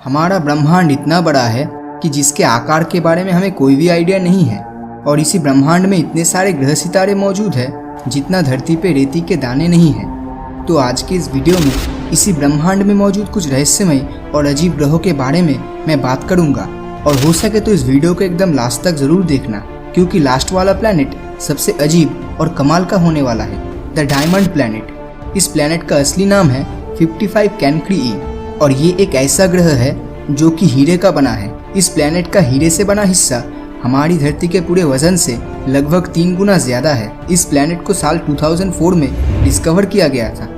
हमारा ब्रह्मांड इतना बड़ा है कि जिसके आकार के बारे में हमें कोई भी आइडिया नहीं है और इसी ब्रह्मांड में इतने सारे ग्रह सितारे मौजूद हैं जितना धरती पे रेती के दाने नहीं हैं। तो आज के इस वीडियो में इसी ब्रह्मांड में मौजूद कुछ रहस्यमय और अजीब ग्रहों के बारे में मैं बात करूंगा और हो सके तो इस वीडियो को एकदम लास्ट तक जरूर देखना, क्योंकि लास्ट वाला प्लैनेट सबसे अजीब और कमाल का होने वाला है, द डायमंड प्लैनेट। इस प्लैनेट का असली नाम है 55 कैनक्री ई और ये एक ऐसा ग्रह है जो कि हीरे का बना है। इस प्लैनेट का हीरे से बना हिस्सा हमारी धरती के पूरे वजन से लगभग 3 गुना ज्यादा है। इस प्लैनेट को साल 2004 में डिस्कवर किया गया था।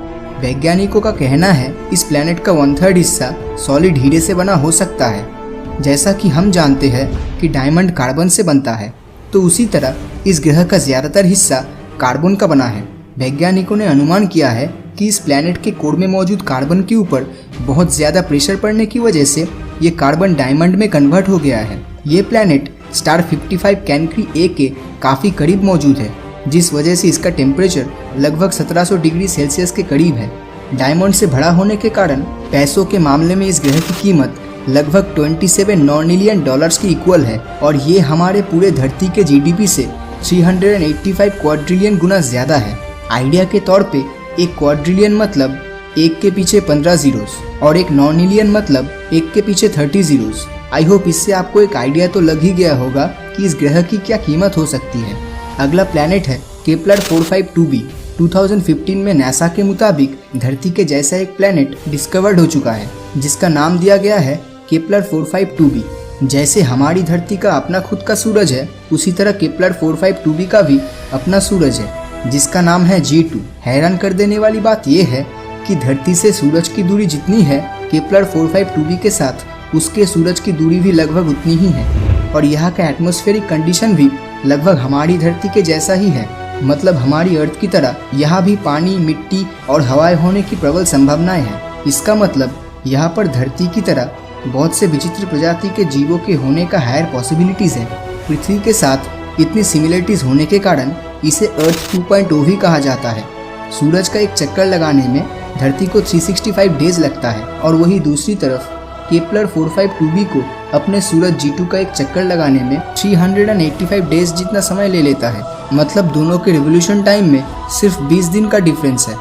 वैज्ञानिकों का कहना है इस प्लैनेट का 1/3 हिस्सा सॉलिड हीरे से बना हो सकता है। जैसा कि हम जानते हैं कि डायमंड कार्बन से बनता है, तो उसी तरह इस ग्रह का ज्यादातर हिस्सा कार्बन का बना है। वैज्ञानिकों ने अनुमान किया है कि इस प्लैनेट के कोर में मौजूद कार्बन के ऊपर बहुत ज्यादा प्रेशर पड़ने की वजह से ये कार्बन डायमंड में कन्वर्ट हो गया है। ये प्लैनेट स्टार 55 कैनक्री ए के काफी करीब मौजूद है, जिस वजह से इसका टेम्परेचर लगभग 1700 डिग्री सेल्सियस के करीब है। डायमंड से भरा होने के कारण पैसों के मामले में इस ग्रह की कीमत लगभग 27 नॉर्निलियन डॉलर्स की इक्वल है और ये हमारे पूरे धरती के जीडीपी से 385 क्वाड्रिलियन गुना ज्यादा है। आइडिया के तौर पे एक क्वाड्रिलियन मतलब 1 के पीछे 15 जीरोस और एक नॉर्निलियन मतलब 1 के पीछे 30 जीरोस। आई होप इससे आपको एक आइडिया तो लग ही गया होगा कि इस ग्रह की क्या कीमत हो सकती है। अगला प्लैनेट है केपलर 452b। 2015 में नासा के मुताबिक धरती के जैसा एक प्लैनेट डिस्कवर्ड हो चुका है, जिसका नाम दिया गया है केपलर 452b। जैसे हमारी धरती का अपना खुद का सूरज है, उसी तरह केपलर 452b का भी अपना सूरज है, जिसका नाम है G2। हैरान कर देने वाली बात यह है कि धरती से सूरज की दूरी जितनी है, केपलर 452b के साथ उसके सूरज की दूरी भी लगभग उतनी ही है और यहाँ का एटमॉस्फेरिक कंडीशन भी लगभग हमारी धरती के जैसा ही है। मतलब हमारी अर्थ की तरह यहाँ भी पानी, मिट्टी और हवाएं होने की प्रबल संभावनाएं हैं। इसका मतलब यहाँ पर धरती की तरह बहुत से विचित्र प्रजाति के जीवों के होने का हायर पॉसिबिलिटीज है। पृथ्वी के साथ इतनी सिमिलरिटीज होने के कारण इसे अर्थ 2.0 भी कहा जाता है। सूरज का एक चक्कर लगाने में धरती को 365 डेज लगता है और वही दूसरी तरफ केपलर 452b को अपने सूरज G2 का एक चक्कर लगाने में 385 डेज जितना समय ले लेता है। मतलब दोनों के रिवोल्यूशन टाइम में सिर्फ 20 दिन का डिफरेंस है।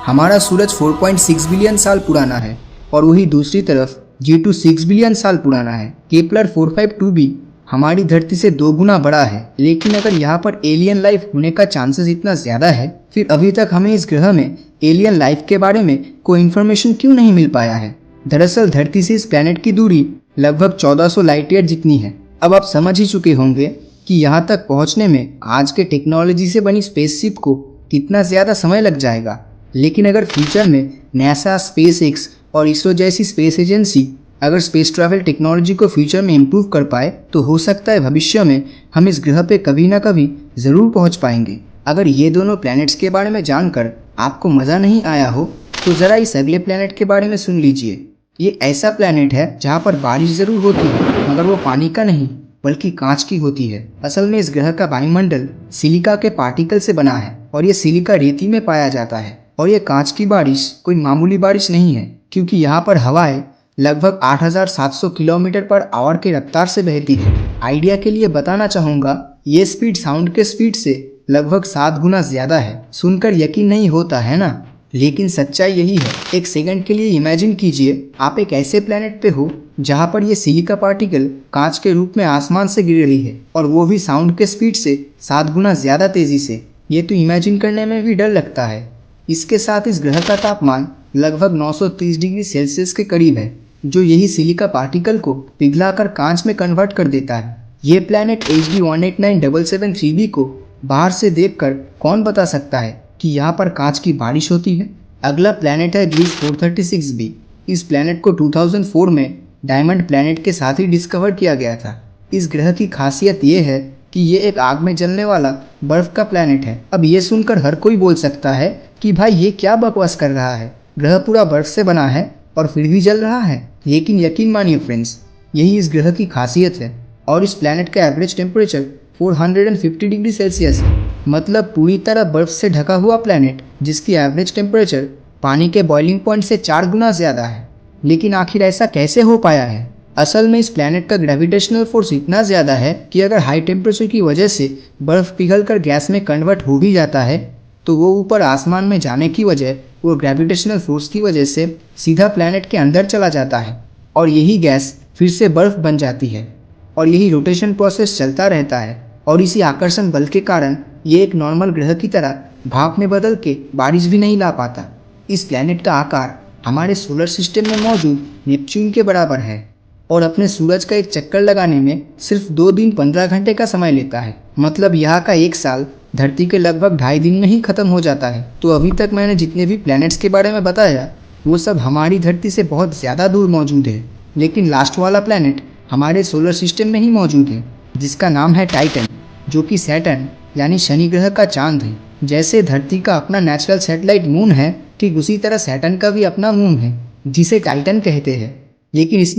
हमारा सूरज 4.6 बिलियन साल पुराना है और वही दूसरी तरफ G2 6 बिलियन साल पुराना है। केपलर 452b हमारी धरती से 2 गुना बड़ा है, लेकिन अगर यहाँ पर एलियन लाइफ होने का चांसेस इतना ज्यादा है, फिर अभी तक हमें इस ग्रह में एलियन लाइफ के बारे में कोई इन्फॉर्मेशन क्यों नहीं मिल पाया है। दरअसल धरती से इस प्लैनेट की दूरी लगभग 1400 लाइट ईयर जितनी है। अब आप समझ ही चुके होंगे कि यहाँ तक पहुँचने में आज के टेक्नोलॉजी से बनी स्पेसशिप को कितना ज़्यादा समय लग जाएगा। लेकिन अगर फ्यूचर में नासा, स्पेसएक्स और इसरो जैसी स्पेस एजेंसी अगर स्पेस ट्रैवल टेक्नोलॉजी को फ्यूचर में इम्प्रूव कर पाए, तो हो सकता है भविष्य में हम इस ग्रह पे कभी ना कभी ज़रूर पहुँच पाएंगे। अगर ये दोनों प्लैनेट्स के बारे में जानकर आपको मज़ा नहीं आया हो, तो ज़रा इस अगले प्लैनेट के बारे में सुन लीजिए। ये ऐसा प्लैनेट है जहाँ पर बारिश जरूर होती है, मगर वो पानी का नहीं बल्कि कांच की होती है। असल में इस ग्रह का वायुमंडल सिलिका के पार्टिकल से बना है और ये सिलिका रेती में पाया जाता है। और ये कांच की बारिश कोई मामूली बारिश नहीं है, क्योंकि यहाँ पर हवाएं लगभग 8700 किलोमीटर पर आवर के रफ्तार से बहती है। आइडिया के लिए बताना चाहूँगा, ये स्पीड साउंड के स्पीड से लगभग 7 गुना ज्यादा है। सुनकर यकीन नहीं होता है ना, लेकिन सच्चाई यही है। एक सेकंड के लिए इमेजिन कीजिए आप एक ऐसे प्लैनेट पे हो जहाँ पर ये सिलिका पार्टिकल कांच के रूप में आसमान से गिर रही है, और वो भी साउंड के स्पीड से 7 गुना ज़्यादा तेज़ी से। ये तो इमेजिन करने में भी डर लगता है। इसके साथ इस ग्रह का तापमान लगभग 930 डिग्री सेल्सियस के करीब है, जो यही सिलिका पार्टिकल को पिघलाकर कांच में कन्वर्ट कर देता है। ये प्लैनेट HD 189773b को बाहर से देखकर कौन बता सकता है कि यहाँ पर कांच की बारिश होती है। अगला प्लैनेट है ग्लीस 436b। इस प्लैनेट को 2004 में डायमंड प्लैनेट के साथ ही डिस्कवर किया गया था। इस ग्रह की खासियत ये है कि ये एक आग में जलने वाला बर्फ का प्लैनेट है। अब ये सुनकर हर कोई बोल सकता है कि भाई ये क्या बकवास कर रहा है, ग्रह पूरा बर्फ से बना है और फिर भी जल रहा है। लेकिन यकीन मानिए फ्रेंड्स, यही इस ग्रह की खासियत है। और इस प्लैनेट का एवरेज टेम्परेचर 450 डिग्री सेल्सियस है। मतलब पूरी तरह बर्फ से ढका हुआ प्लैनेट जिसकी एवरेज टेम्परेचर पानी के बॉइलिंग पॉइंट से 4 गुना ज़्यादा है। लेकिन आखिर ऐसा कैसे हो पाया है? असल में इस प्लैनेट का ग्रेविटेशनल फोर्स इतना ज़्यादा है कि अगर हाई टेम्परेचर की वजह से बर्फ़ पिघलकर गैस में कन्वर्ट हो भी जाता है तो वो ऊपर आसमान में जाने की वजह वो ग्रेविटेशनल फोर्स की वजह से सीधा प्लैनेट के अंदर चला जाता है और यही गैस फिर से बर्फ़ बन जाती है और यही रोटेशन प्रोसेस चलता रहता है और इसी आकर्षण बल के कारण ये एक नॉर्मल ग्रह की तरह भाप में बदल के बारिश भी नहीं ला पाता। इस प्लैनेट का आकार हमारे सोलर सिस्टम में मौजूद नेपच्यून के बराबर है और अपने सूरज का एक चक्कर लगाने में सिर्फ 2 दिन 15 घंटे का समय लेता है। मतलब यहाँ का एक साल धरती के लगभग 2.5 दिन में ही खत्म हो जाता है। तो अभी तक मैंने जितने भी प्लैनेट्स के बारे में बताया वो सब हमारी धरती से बहुत ज़्यादा दूर मौजूद है, लेकिन लास्ट वाला प्लैनेट हमारे सोलर सिस्टम में ही मौजूद है जिसका नाम है टाइटन, जो कि सैटर्न यानी शनि ग्रह का चांद है। जैसे धरती का अपना नेचुरल सैटेलाइट मून है, ठीक उसी तरह सैटर्न का भी अपना मून है जिसे टाइटन कहते हैं। लेकिन इस